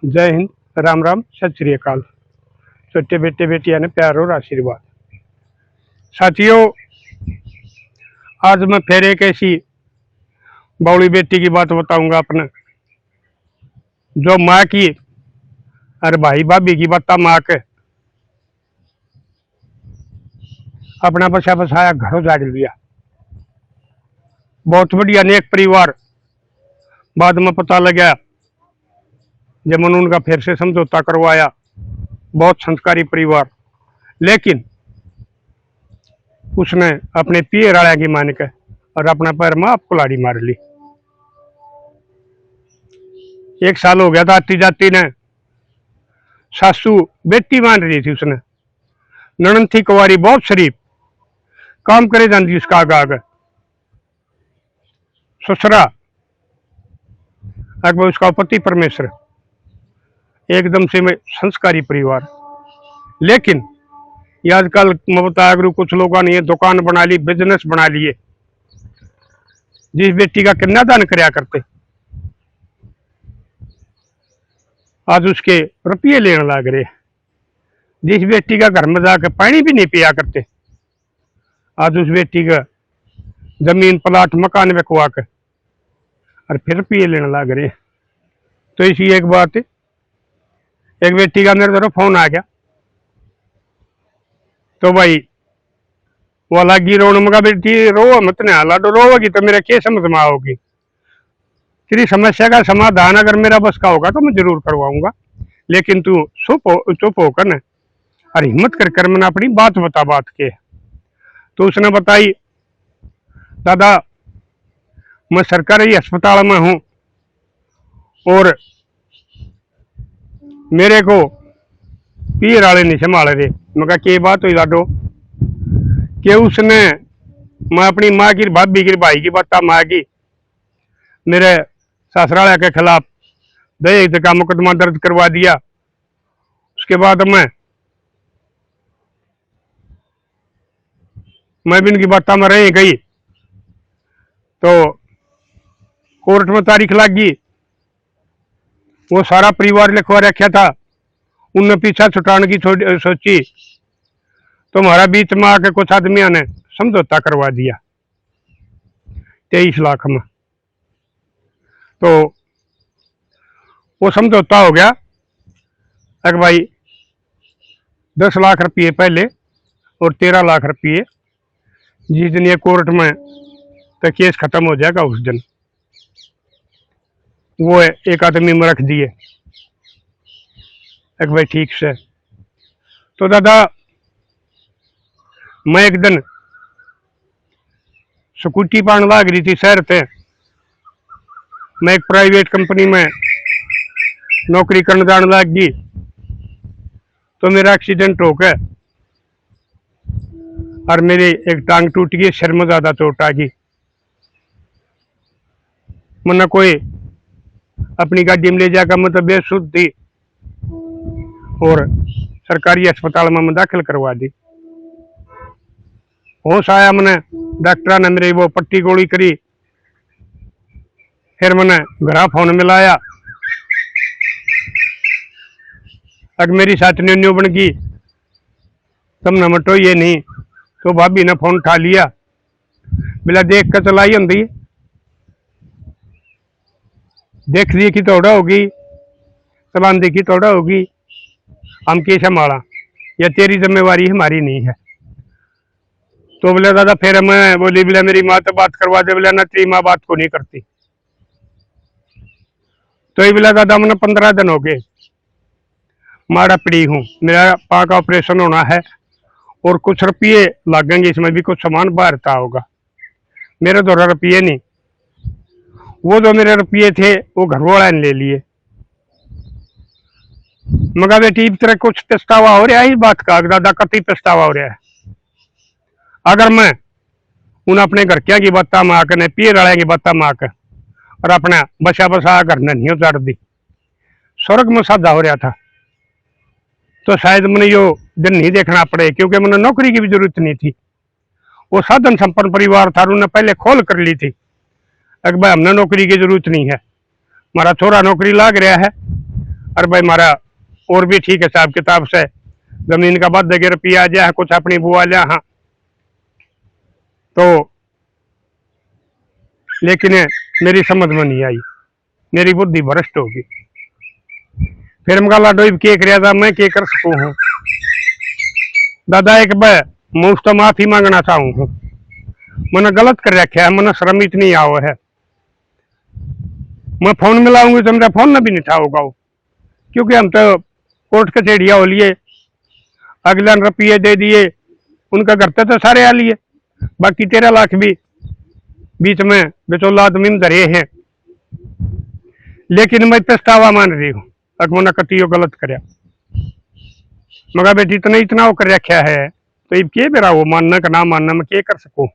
जय हिंद, राम राम, सत श्री अकाल। छोटे बेटे बेटियां ने प्यार और आशीर्वाद। साथियों, आज मैं फिर एक ऐसी बौड़ी बेटी की बात बताऊंगा अपने, जो माँ की और भाई भाभी की बता माँ के अपना बसा बसाया घर उजाड़ लिया। बहुत बढ़िया नेक परिवार। बाद में पता लगा जब मैंने उनका फिर से समझौता करवाया, बहुत संस्कारी परिवार, लेकिन उसने अपने पिए राड़ा की मान के और अपना पैर में आप कुलाड़ी मार ली। 1 साल हो गया था, आती जाती ने सासू बेटी मान रही थी उसने। ननद थी कुंवारी, बहुत शरीफ, काम करे जाती उसका आगे आगे। ससुरा अकबर उसका पति परमेश्वर, एकदम से में संस्कारी परिवार। लेकिन ये आजकल मैं बताया करूँ, कुछ लोगों ने ये दुकान बना ली, बिजनेस बना लिए। जिस बेटी का कन्यादान कराया करते, आज उसके रुपये लेने लग रहे। जिस बेटी का घर में जाकर पानी भी नहीं पिया करते, आज उस बेटी का जमीन प्लाट मकान बिकवा कर और फिर रुपये लेने लग रहे। तो इसी एक बात, एक बेटी का मेरे तरफ फोन आ गया, तो भाई वो लगी रोने। मगा बेटी रो मत, नहीं लाडो, रोगी तो मेरा क्या समझ में आओगी। तेरी समस्या का समाधान अगर मेरा बस का होगा तो मैं जरूर करवाऊंगा, लेकिन तू चुप होकर न और हिम्मत कर मैंने अपनी बात बता बात के। तो उसने बताई, दादा मैं सरकारी अस्पताल में हूँ और मेरे को पीर वाले नहीं संभाल रहे। मैं कहा क्या बात हुई लाडो? कि उसने, मैं अपनी माँ की, भाभी की, भाई की बता माँ की, मेरे ससुराल के खिलाफ दहेज का मुकदमा दर्ज करवा दिया। उसके बाद मैं भी उनकी बात में रह गई, तो कोर्ट में तारीख लग गई। वो सारा परिवार लिखवा रखा था, उनने पीछा छुटाने की सोची, तो हमारा बीच में आके कुछ आदमियों ने समझौता करवा दिया 23 लाख में। तो वो समझौता हो गया। अगर भाई 10 लाख रुपये पहले और 13 लाख रुपये जिस दिन ये कोर्ट में तो केस खत्म हो जाएगा, उस दिन वो एक आदमी में रख दिए। एक भाई ठीक से। तो दादा मैं एक दिन स्कूटी पान लाग रही थी शहर पे, मैं एक प्राइवेट कंपनी में नौकरी करने जाने लग गई, तो मेरा एक्सीडेंट हो गया और मेरी एक टांग टूट गई, सिर में ज्यादा चोट आ गई। मैंने कोई अपनी गाड़ी में ले जाकर मैं तो बेसुध थी और सरकारी अस्पताल में मैं दाखिल करवा दी। होश आया मैंने, डॉक्टर ने मेरी वो पट्टी गोली करी, फिर मैंने घर फोन मिलाया। अगर मेरी साथ न्यू बन गई, तुमने मटो ये नहीं, तो भाभी ने फोन उठा लिया, बिला देख कर चलाई होंगी, देख ली की तोड़ा होगी, चलान की तोड़ा होगी, हम के संभाला, या तेरी जिम्मेवारी हमारी नहीं है। तो बोले दादा, फिर मैं बोली, बोला मेरी माँ तो बात करवा दे। बोला ना, तेरी माँ बात को नहीं करती। तो ये बोला दादा मैंने 15 दिन हो गए माड़ा पड़ी हूँ, मेरा पाँ का ऑपरेशन होना है और कुछ रुपये लगेंगे, इसमें भी कुछ सामान बाहरता होगा। मेरे तो रुपये नहीं, वो जो मेरे रुपये थे वो घर वाला ने ले लिए। मगर बेटी इस तरह कुछ पछतावा हो रहा है इस बात का? दादा कति पछतावा हो रहा है? अगर मैं उन अपने घर क्या की बत्ता में आकर ने पिए रड़ा की बत्ता में आकर और अपना बसा बसा घर ने नहीं उतार दी, स्वर्ग में साधा हो रहा था, तो शायद मैंने यो दिन नहीं देखना पड़े, क्योंकि मैंने नौकरी की भी जरूरत नहीं थी। वो साधन संपन्न परिवार था, उन्होंने पहले खोल कर ली थी। अगर भाई हमने नौकरी की जरूरत नहीं है, हमारा छोरा नौकरी लाग रहा है और भाई हमारा और भी ठीक है हिसाब किताब से, जमीन का बद दे रुपया आ जाए, कुछ अपनी बुआ लिया हाँ तो, लेकिन मेरी समझ में नहीं आई, मेरी बुद्धि भ्रष्ट होगी। फिर मैं लाडो के कर था, मैं के कर सकूं हूँ दादा, एक बार मैं उसका माफी मांगना चाहूँ हूँ, मैंने गलत कर रखा है, मैंने शर्म इतनी आओ है, मैं फोन मिलाऊंगी तो मेरा फोन न भी नहीं उठाओगा वो, क्योंकि हम तो कोर्ट कचेड़िया हो लिए, अगला रुपये दे दिए, उनका घर तो सारे आ लिए, बाकी 13 लाख भी बीच में बेचौला आदमी में धरे हैं। लेकिन मैं पछतावा मान रही हूँ, अगर मैंने कतियो गलत कराया, मगर बेटी इतना इतना वो कर रखा है, तो ये के मेरा वो मानना का ना मानना, मैं क्या कर सकूं।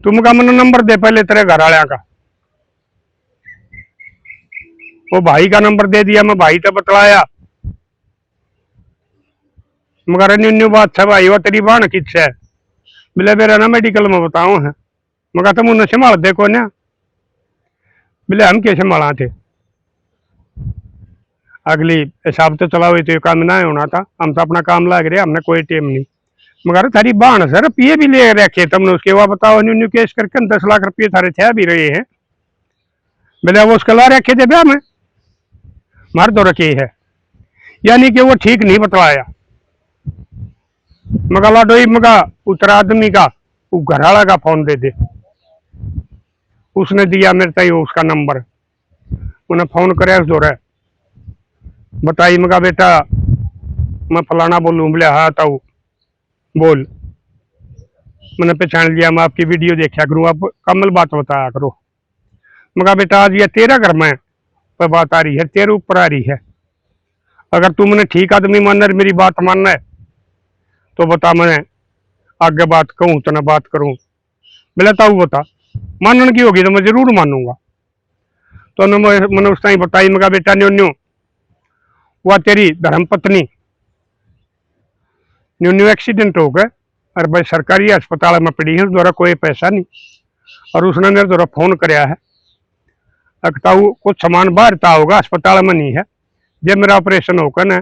तुम का मैंने नंबर दे पहले तेरे घर वाले का, वो भाई का नंबर दे दिया, मैं भाई तो बतलाया, मगर न्यू बात है भाई, वो तेरी बाण किस है, बोले मेरा ना मेडिकल में बताऊं है, मगर तुम उन्हें संभाल देखो ना, बोले हम क्या संभाला थे, अगली हिसाब तो चला हुई तो काम ना होना था, हम तो अपना काम लग रहे, हमने कोई टेम नहीं, मगर थारी बाण सर रुपये भी ले रखे तुमने, उसके बाद बताओ न्यू केस करके 10 लाख रुपये थारे थे भी रहे हैं, बोले वो उसका ला रखे थे ब्याह में, मार दो रखे है, यानी कि वो ठीक नहीं बतलाया। मगा लाडो मगा उतरा आदमी का वो घर वाला का फोन दे दे, उसने दिया मेरे तय उसका नंबर, उन्हें फोन करे उस दौरे, बताई मगा बेटा मैं फलाना बोलूँ, बोले हाँ ताऊ बोल, मैंने पहचान लिया, मैं आपकी वीडियो देखा करूँ, आप कमल बात बताया करो, मगा बेटा आज ये तेरा घर में पर बात आ रही है, तेरे ऊपर आ रही है, अगर तुमने ठीक आदमी मानना मेरी बात मानना है तो बता, मैं आगे बात कहूँ तो ना बात करूँ, बोले ताऊ बता, मानने की होगी तो मैं जरूर मानूंगा। तो मैंने उस टाइम बताई, मगा बेटा न्यू न्यू वह तेरी धर्मपत्नी न्यू न्यू एक्सीडेंट हो गए और भाई सरकारी अस्पताल में पड़ी है, उस द्वारा कोई पैसा नहीं, और उसने मेरे द्वारा फोन कराया है, अकताऊ कुछ सामान बाहर था होगा, अस्पताल में नहीं है, जब मेरा ऑपरेशन होगा ना,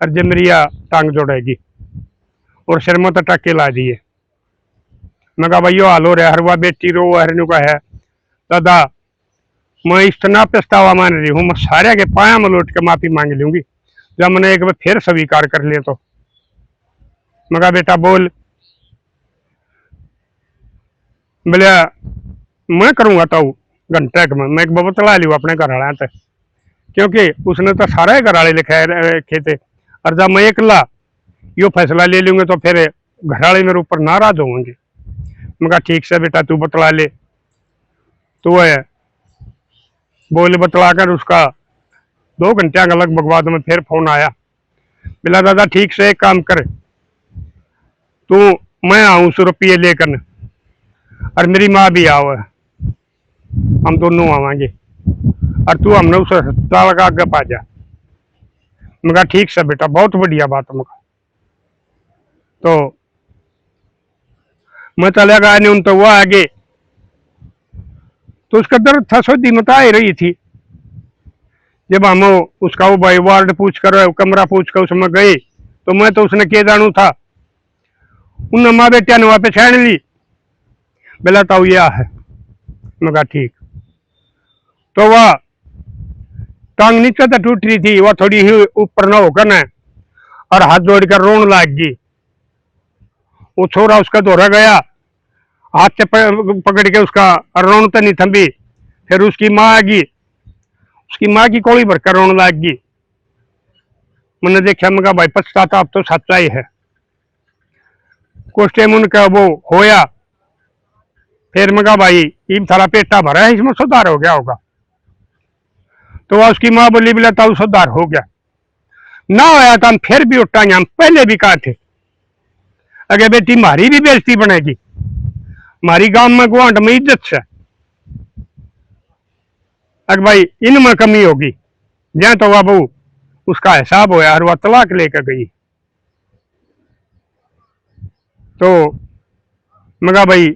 और जब मेरी टांग जोड़ेगी और सिर में तो टाके ला दिए। मैं कहा भाई हाल हो रहा हर वह बेटी रो हरनू का है, दादा मैं इतना पछतावा मान रही हूँ, मैं सारे के पाया में लौट के माफी मांग लूंगी, जब मैंने एक बार फिर स्वीकार कर लिया तो। मैं कहा बेटा बोल, बोले मैं करूंगा ताऊ घंटे में, मैं एक बार बतला लू अपने घर वाले तक, क्योंकि उसने तो सारे घर वाले लिखे रखे थे, और जब मैं अकेला यो फैसला ले लूंगे तो फिर घर वाले मेरे ऊपर नाराज होंगे। मैं कहा ठीक से बेटा तू बतला ले, तो है बोल बतला कर उसका 2 घंटे का लगभग बाद में फिर फोन आया, बोला दादा ठीक से एक काम कर, तू मैं आऊँ 100 रुपये लेकर और मेरी माँ भी आओ, हम दोनों आवांगे और तू हमने उस अस्पताल का आगे पा जा। मैं कहा ठीक से बेटा बहुत बढ़िया बात, मैं तो मैं चला गया नहीं, तो वो आगे तो उसका दर्द था, सोधी मत आ रही थी, जब हम उसका वो भाई वार्ड पूछ कर कमरा पूछ कर उसमें गए, तो मैं तो उसने के जानू था, उन माँ बेटिया ने वहां पे छाण ली, बोला ताऊ यह है। मैं कहा ठीक, तो वह टांग नीचे तो टूट रही थी, वह थोड़ी ही ऊपर न होकर न और हाथ जोड़कर रोन लाग गई, वो छोरा उसका दौरा गया, हाथ से पकड़ के उसका रोन तो नहीं थम्बी, फिर उसकी माँ आ गई, उसकी माँ की कोड़ी भरकर रोन लाग गई। मैंने देखा, मैं कहा भाई पछताता अब तो सच्चाई है, कुछ टाइम उनका वो होया, फिर मैं कहा भाई ईब थारा पेटा भरा है, इसमें सुधार हो गया होगा, तो वह उसकी माँ बोली बोला ताऊ सुधार हो गया ना होया तो हम फिर भी उठाएंगे, हम पहले भी कहा थे, अगर बेटी मारी भी बेइज्जती बनेगी, हमारी गांव में गुआंढ में इज्जत से, अगर भाई इनमें कमी होगी जहाँ तो वह बहू उसका हिसाब होया और वह तलाक लेकर गई, तो मगा भाई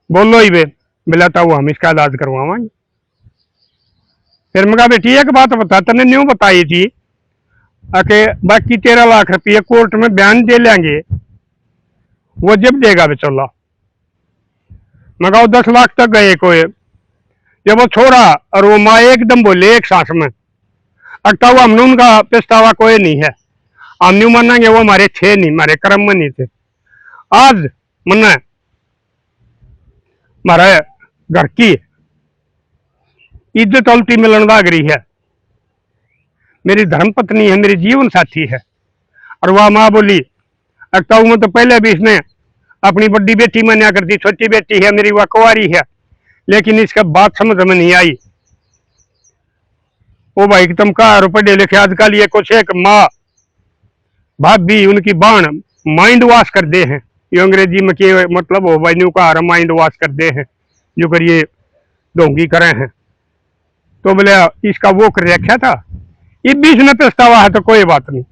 बोलो ही वे, मिला था वो हम इसका इलाज करवाएंगे। फिर मैं कहा बेटी एक बात बता, तने न्यू बताई थी कि बाकी 13 लाख रुपये कोर्ट में बयान दे लेंगे, वो जब देगा बेचौला। मैं कहा 10 लाख तक गए कोई, जब वो छोड़ा और वो माँ एकदम बोले एक सांस में, अगता हुआ हमने उनका पछतावा कोई नहीं है, हम न्यू मानेंगे, वो हमारे छे नहीं, हमारे कर्म में नहीं थे। आज मन्ना हमारा घर की इज्जत उल्टी मिलन लाग रही है, मेरी धर्मपत्नी है, मेरी जीवन साथी है। और वह माँ बोली अक्ताऊ में तो पहले भी इसने अपनी बड़ी बेटी मना करती, छोटी बेटी है मेरी, वह कुंवारी है, लेकिन इसका बात समझ में नहीं आई। ओ भाई तुम कहा पढ़े लिखे, आजकल ये कुछ एक माँ भाभी उनकी बाण माइंड वॉश कर दे हैं, ये अंग्रेजी में के मतलब हो भाई न्यू का माइंड वॉश कर दे हैं, जो कर ये ढोंगी करे हैं। तो बोले इसका वो कर रखा था, ये बीच में पछतावा है तो कोई बात नहीं,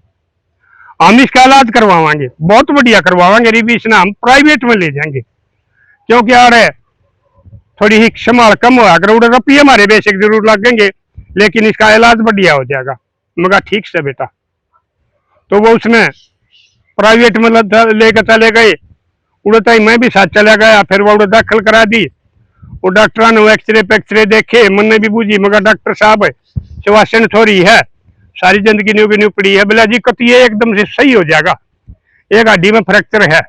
हम इसका इलाज करवाएंगे, बहुत बढ़िया करवाएंगे, रिविजन हम प्राइवेट में ले जाएंगे, क्योंकि यार थोड़ी ही संभाल कम हो, अगर उड़े रुपये हमारे बेसिक जरूर लगेंगे, लेकिन इसका इलाज बढ़िया हो जाएगा। मगर ठीक से बेटा, तो वो उसने प्राइवेट में लेकर चले गए, उड़ता ही मैं भी साथ चला गया। फिर वो उड़े दाखिल करा दी, वो डॉक्टर ने एक्सरे पैक्सरे देखे, मन ने भी बूझी, मगर डॉक्टर साहब शवासन थोड़ी है, सारी जिंदगी न्यू की न्यू पड़ी है, बोला जी कति ये एकदम से सही हो जाएगा, एक हड्डी में फ्रैक्चर है,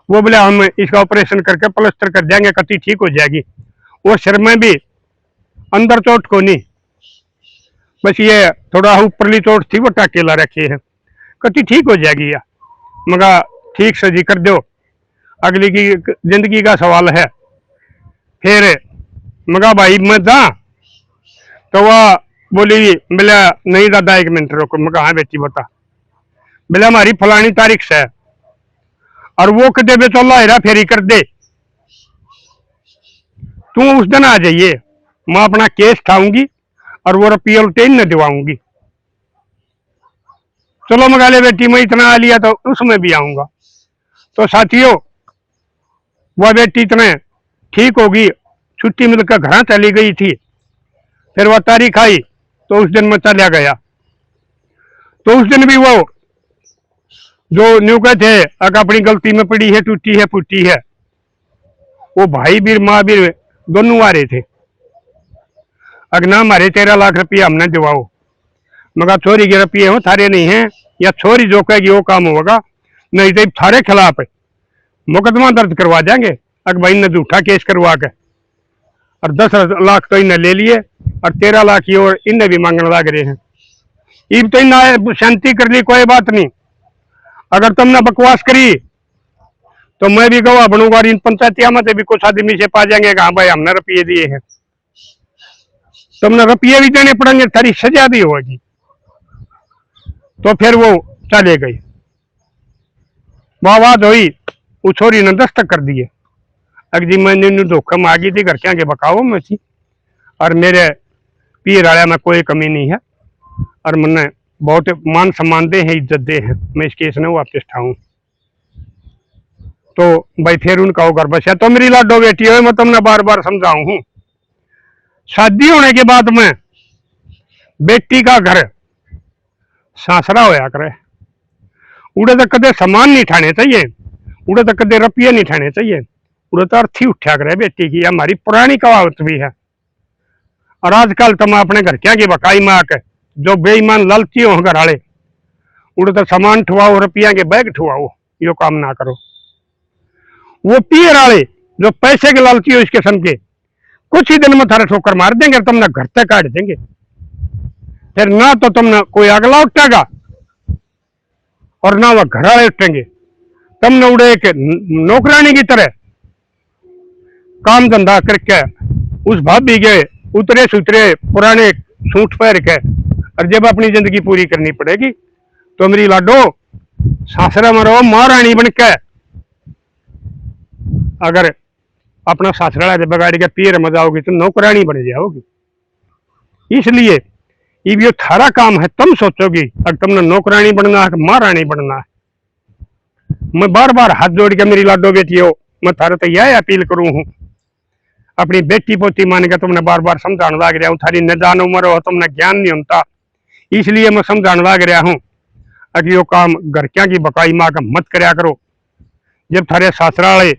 वो बोले हम इसका ऑपरेशन करके प्लास्टर कर देंगे, कति ठीक हो जाएगी। वो सिर में भी अंदर चोट को नहीं, बस ये थोड़ा ऊपरली चोट थी, वो टाके ला रखी है, कति ठीक हो जाएगी। या मगर ठीक से जी कर दो, अगली की जिंदगी का सवाल है। फिर मगा भाई मैं जा, तो वह बोली बोला नहीं दादा एक मिनट रोको। मगा हाँ बेटी बता। बोला हमारी फलानी तारीख से है, और वो कदे बेचौला हेरा फेरी कर दे, तू उस दिन आ जाइए, मैं अपना केस उठाऊंगी और वो रुपये उल्टेन न दिवाऊंगी। चलो मगा ले बेटी, मैं इतना आ लिया तो उसमें भी आऊंगा। तो साथियों वह बेटी इतने ठीक होगी, छुट्टी मिलकर घर चली गई थी। फिर वह तारीख आई तो उस दिन मैं चला गया। तो उस दिन भी वो जो न्यू कहते थे अगर अपनी गलती में पड़ी है, टूटी है, फूटी है, वो भाई भी माँ भी दोनों आ रहे थे। अगर ना हमारे 13 लाख रुपये हमने दिवाओ, मगर छोरी के रुपये हो थारे नहीं है, या छोरी जो कहेगी वो काम होगा, नहीं तो थारे खिलाफ मुकदमा दर्ज करवा देंगे। अगर भाई ने झूठा केस करवा के और 10 लाख तो इन्हें ले लिए, और 13 लाख की और इन्हें भी मांगने लग रहे हैं। इब तो इन्हें शांति कर ली, कोई बात नहीं। अगर तुमने बकवास करी तो मैं भी गवाह बनूंगा, और इन पंचायतिया में से भी कुछ आदमी से पा जाएंगे हाँ भाई हमने रुपये दिए हैं, तुमने रुपये भी देने पड़ेंगे, थारी सजा भी होगी। तो फिर वो चले गई, वाद हुई, वो छोरी ने दस्तक कर दिए। अगर जी मैंने धोखा में आ गई थी, घर के आगे बकाओ में थी, और मेरे पीर आया में कोई कमी नहीं है, और मैंने बहुत मान सम्मान दे हैं, इज्जत दे हैं, मैं इस केस ने वापस ठाऊं। तो भाई फिर उनका वो घर बचा। तो मेरी लाडो बेटी हो, मैं तुमने बार बार समझाऊं हूं, शादी होने के बाद में बेटी का घर सासरा होया करे, उड़े तो कदे सामान नहीं ठाने चाहिए, उड़े तो कदे रुपये नहीं ठाने चाहिए, उड़े तो अर्थी उठा करे बेटी की, हमारी पुरानी कहावत भी है। और आजकल तुम अपने घर क्या की बकाई में आके जो बेईमान लालची हो घर वाले, उड़े तो सामान ठुआओ, रुपया के बैग ठुआओ, यो काम ना करो। वो पियर वाले जो पैसे के लालची हो इस किस्म के, कुछ ही दिन में थारे ठोकर मार देंगे, तुमने घर तक काट देंगे। फिर ना तो तुमने कोई अगला उठेगा और ना वह घर वाले उठेंगे, तुमने उड़े एक नौकरानी की तरह काम धंधा करके उस भाभी के उतरे सुतरे पुराने सूट पहन के, और जब अपनी जिंदगी पूरी करनी पड़ेगी तो मेरी लाडो सासरा में रहो महारानी बन के। अगर अपना सासरा बिगाड़ के पीर में जाओगी तो नौकरानी बन जाओगी। इसलिए ये थारा काम है, तुम सोचोगी अगर तुमने नौकरानी बनना है कि महारानी बनना है। मैं बार बार हाथ जोड़ के मेरी लाडो बेटी हो, मैं थारे तो यह अपील करूं हूं, अपनी बेटी पोती मान के तुमने बार बार समझाने लग रहा हूँ। थारी नदान उम्र हो, तुमने ज्ञान नहीं होता, इसलिए मैं समझाने लग रहा हूँ कि यो काम घर क्या की बकाई माँ का मत करया करो। जब थारे ससुराले,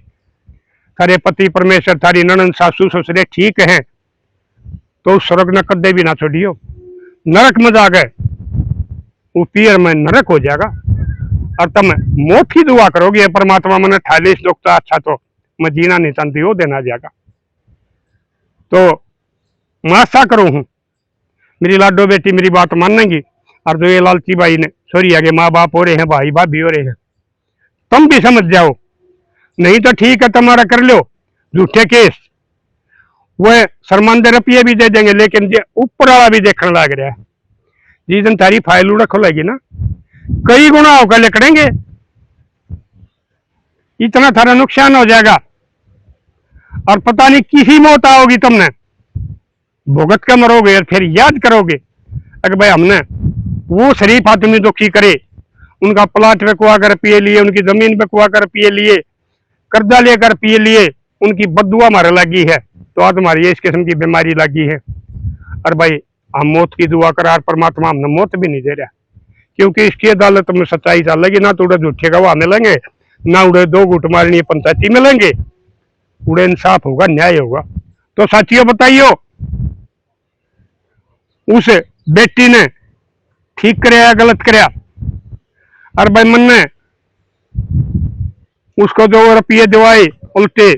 थारे पति परमेश्वर, थारी ननन सासू ससुरे ठीक है तो उस स्वर्ग न कदे भी ना छोड़ियो। नरक में जा गए वो पीर में नरक हो जाएगा। और तुम मौत की दुआ करोगे, परमात्मा मैंने 48 दुख था, अच्छा तो मैं जीना नहीं चाहती, वो देना जाएगा। तो मैं आशा करूं हूं मेरी लाडो बेटी मेरी बात मानेंगी। और जो ये लालची भाई ने सॉरी आगे माँ बाप हो रहे हैं, भाई भाभी हो रहे हैं, तुम भी समझ जाओ। नहीं तो ठीक है तुम्हारा कर लो झूठे केस, वह शर्मांदे रुपये भी दे देंगे, लेकिन ऊपर वाला भी देखने लग रहा है। जिस दिन थारी फाइल उड़ा खुलेगी ना, कई गुना होकर लिखड़ेंगे, इतना थारा नुकसान हो जाएगा। और पता नहीं किसी मौत आओगी, तुमने भुगत कर मरोगे। और फिर याद करोगे अगर भाई हमने वो शरीफ आदमी दुखी करे, उनका प्लाट बेचवा कर पिए लिए, उनकी जमीन बेचवा कर पिए लिए, कर्जा लेकर पिए लिए, उनकी बदुआ मारे लगी है, तो आज हमारी इस किस्म की बीमारी लगी है। और भाई हम मौत की दुआ करार, परमात्मा हमने मौत भी नहीं दे रहा, क्योंकि इसकी अदालत में सच्चाई चलेगी ना। तो उड़े झूठे गवाह मिलेंगे, ना उड़े दो गुट मारनी पंचायती मिलेंगे, उड़े इंसाफ होगा, न्याय होगा। तो साथियों बताइयो, उस बेटी ने ठीक कराया या गलत कराया? और भाई मन ने उसको जो रुपये दिवाए उल्टे,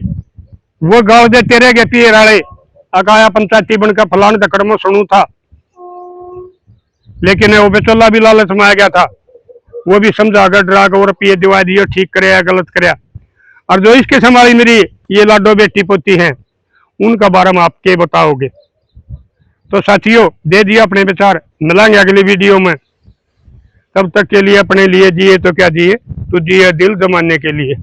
वो गाँव देते रह गए पिए वाले, अकाया पंचायती बनकर फलान का कर्म सुनू था। लेकिन वो बेचोला भी लालच में आ गया था, वो भी समझा कर डरा कर रुपये दिवा दियो, ठीक करे या गलत कराया। और जो इसके संभाली मेरी ये लाडो बेटी पोती हैं, उनका बारे में आप क्या बताओगे? तो साथियों दे दिए अपने विचार, मिलेंगे अगली वीडियो में। तब तक के लिए अपने लिए जिए तो क्या जिए, तो जिए दिल जमाने के लिए।